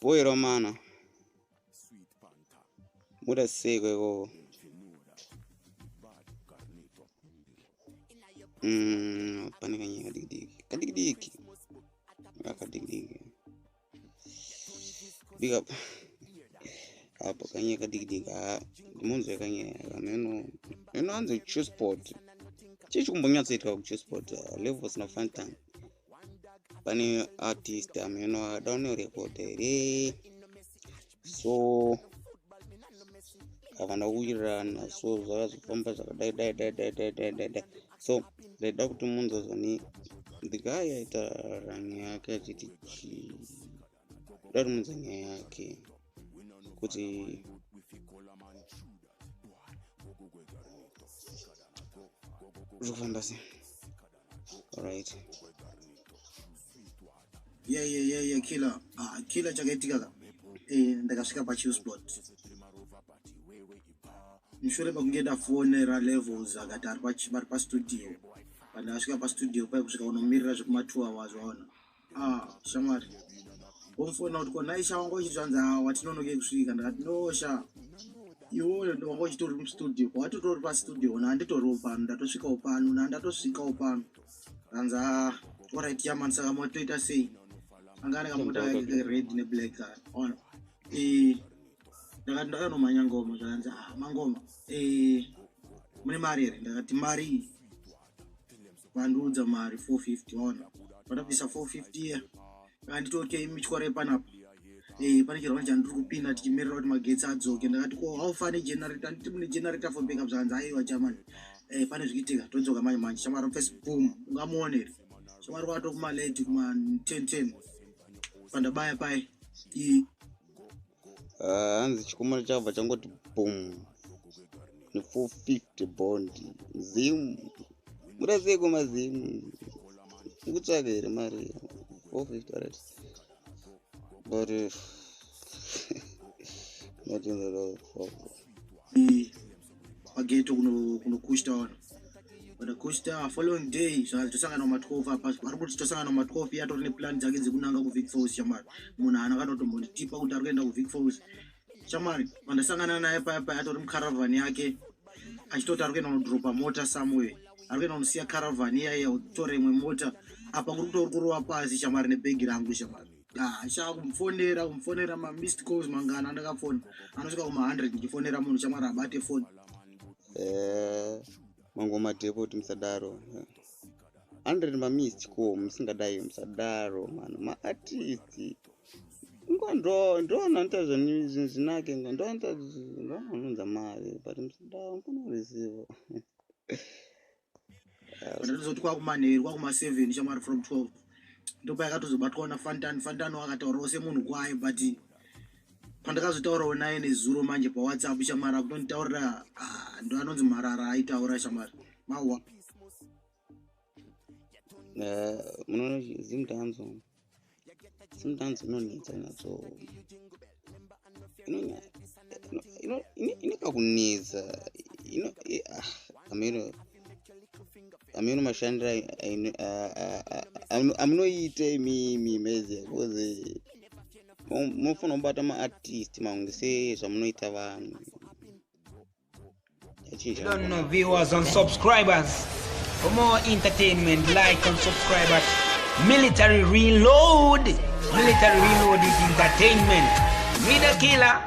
Boy Romana. Muda sego. Panikanya kadik. Big up. Apa kanya kadik. Munzo kanya ameno. Anze Chillspot. Chichu kumbonya tsitwa ku Chillspot. Levels na fun time. Pani artist ameno down record so akana uyirana so zvakazvifamba zvakadai so ndaida kuti munzo zoni the guy aita rani yake achiti dari munzanya yake kuti zvofamba sei. Alright. Yeah, killer chakaitika ndakasvika paChillspot mushure mekunge ndafonera levels akati ari pastudio pandakasvika pastudio paikusvika unomirira zvekuma 2 hours waona shamwari womufona kuti konaisha wanga uchizvanza watinonoke kusvika ndakati nosha iwoyo wanga uchitori mustudio watotori pastudio nanditoriwo pano ndatosvikawo pano nandatosvikawo pano anza alright yaman saka motoita sei angana kamota yake red ne black ona ndakati ndakanomanya ngoma zvanzi mangoma mune mari here ndakati mari vandiudza mari 450 ona vandabvisa 450 ya anditoke mityore panapa pane chirwani chandiri kupinda tichimirira kuti magetsi adzoke ndakati ko haufane generator nditi mune generator for backup zvanzi aiwa jamani pane zvikiitika todzoka manje shamari first boom ungamuonere shamari wato kumalate kuma 10 pandabaya pai hanzi chikomana chabva changoti boom ne 450 bond zim muda seko mazimu ukutsvaka here mari 450 right but not in the road mageto kunokushta ona kushta following day zvazvitosangana kuma 12 apa ari kuti tosangana kuma 12 yatori neplan dzake dzekunanga kuvic falls shamari munhu haana kanotombondipa kuti ari kuenda kuvic falls shamari vandasangana naye paya atori mukaravhani yake achitoti ari kuenda kundodropa mota somewhere ari kuenda kundosiya karavhani iyaiya kutora imwe mota apa kuri kutori kurova pasi shamari nebhegi rangu shamari kumfonera ma-missed calls mangana ndakafona anosvika kuma 100 ndichifonera munhu shamari abate foni mangoma depoti musadaro 100 ma-missed call musingadai musadaro mana ma-artist ndona nta zvinake ndoanonza mari but musadaro mpona receive ndizoti kwakumanheru kwakuma7 shamari from 12 ndopa yakatozobatwawo nafantano akataurawo semunhu kwaye but pandakazotaurawo naye nezuro manje pawhatsapp shamari akutonditaurira ndo anonzi marara aitaura shamari mawa munoona zimdancehall inonetsa nyatso inekakunetsa ameno mashandira amunoite imi mezi because munofana kubata ma-artist mamwe sezvamunoita vanhu. Don't know viewers and subscribers. For more entertainment, like and subscribe at Military Reload. Military Reload is entertainment. Me the killer.